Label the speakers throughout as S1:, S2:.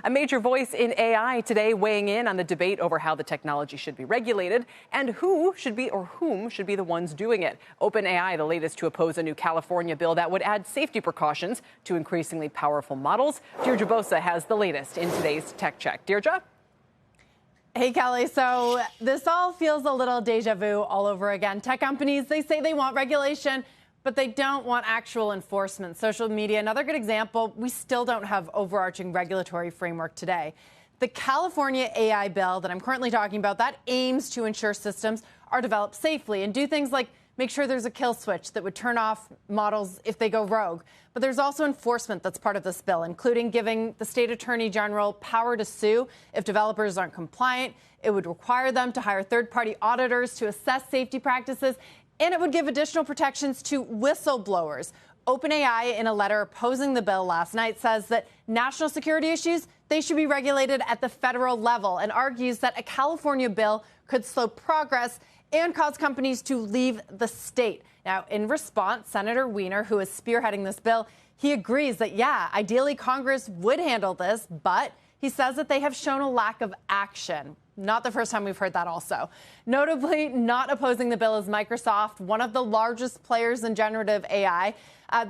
S1: A major voice in AI today weighing in on the debate over how the technology should be regulated and whom should be the ones doing it. OpenAI, the latest to oppose a new California bill that would add safety precautions to increasingly powerful models. Deidre Bosa has the latest in today's Tech Check. Deidre?
S2: Hey, Kelly. So this all feels a little deja vu all over again. Tech companies, they say they want regulation, but they don't want actual enforcement. Social media, another good example, we still don't have overarching regulatory framework today. The California AI bill that I'm currently talking about, that aims to ensure systems are developed safely and do things like make sure there's a kill switch that would turn off models if they go rogue. But there's also enforcement that's part of this bill, including giving the state attorney general power to sue if developers aren't compliant. It would require them to hire third-party auditors to assess safety practices, and it would give additional protections to whistleblowers. OpenAI, in a letter opposing the bill last night, says that national security issues, they should be regulated at the federal level, and argues that a California bill could slow progress and cause companies to leave the state. Now, in response, Senator Weiner, who is spearheading this bill, he agrees that, yeah, ideally Congress would handle this, but he says that they have shown a lack of action. Not the first time we've heard that also. Notably, not opposing the bill is Microsoft, one of the largest players in generative AI.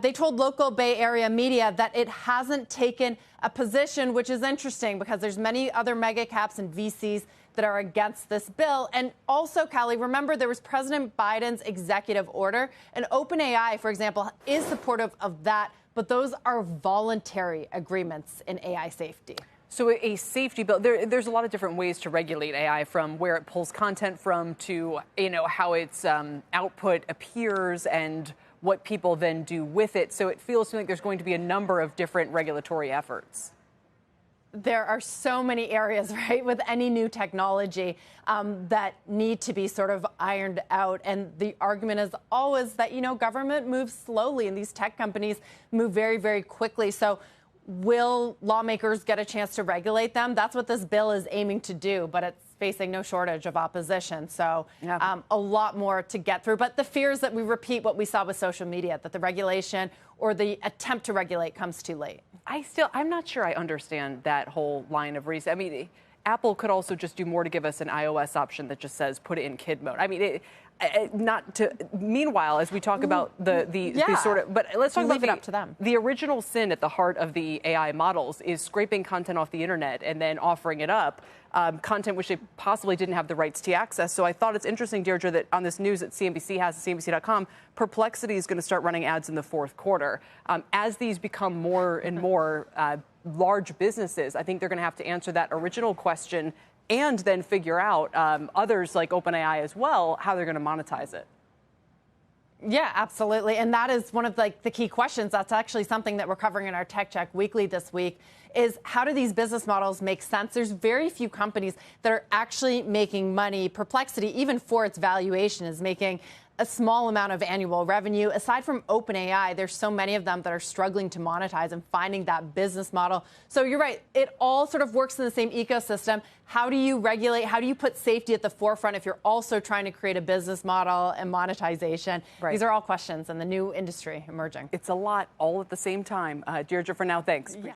S2: They told local Bay Area media that it hasn't taken a position, which is interesting because there's many other mega caps and VCs that are against this bill. And also, Kelly, remember there was President Biden's executive order, and OpenAI, for example, is supportive of that, but those are voluntary agreements in AI safety.
S1: So a safety bill, there's a lot of different ways to regulate AI, from where it pulls content from to, how its output appears and what people then do with it. So it feels to me like there's going to be a number of different regulatory efforts.
S2: There are so many areas, right, with any new technology that need to be sort of ironed out. And the argument is always that, government moves slowly and these tech companies move very, very quickly. So will lawmakers get a chance to regulate them? That's what this bill is aiming to do, but it's facing no shortage of opposition. So a lot more to get through. But the fear is that we repeat what we saw with social media, that the regulation or the attempt to regulate comes too late.
S1: I'm not sure I understand that whole line of reason. I mean, Apple could also just do more to give us an iOS option that just says put it in kid mode. I mean, meanwhile, as we talk about the sort of, but let's talk about
S2: it up to them.
S1: The original sin at the heart of the AI models is scraping content off the internet and then offering it up, content which they possibly didn't have the rights to access. So I thought it's interesting, Deirdre, that on this news that CNBC has, CNBC.com, Perplexity is going to start running ads in the fourth quarter. As these become more and more large businesses, I think they're going to have to answer that original question and then figure out, others like OpenAI as well, how they're going to monetize it.
S2: Yeah, absolutely. And that is one of the key questions. That's actually something that we're covering in our Tech Check Weekly this week, is how do these business models make sense? There's very few companies that are actually making money. Perplexity, even for its valuation, is making a small amount of annual revenue. Aside from OpenAI, there's so many of them that are struggling to monetize and finding that business model. So you're right. It all sort of works in the same ecosystem. How do you regulate? How do you put safety at the forefront if you're also trying to create a business model and monetization? Right. These are all questions in the new industry emerging.
S1: It's a lot all at the same time. Deirdre, for now, thanks. Yeah.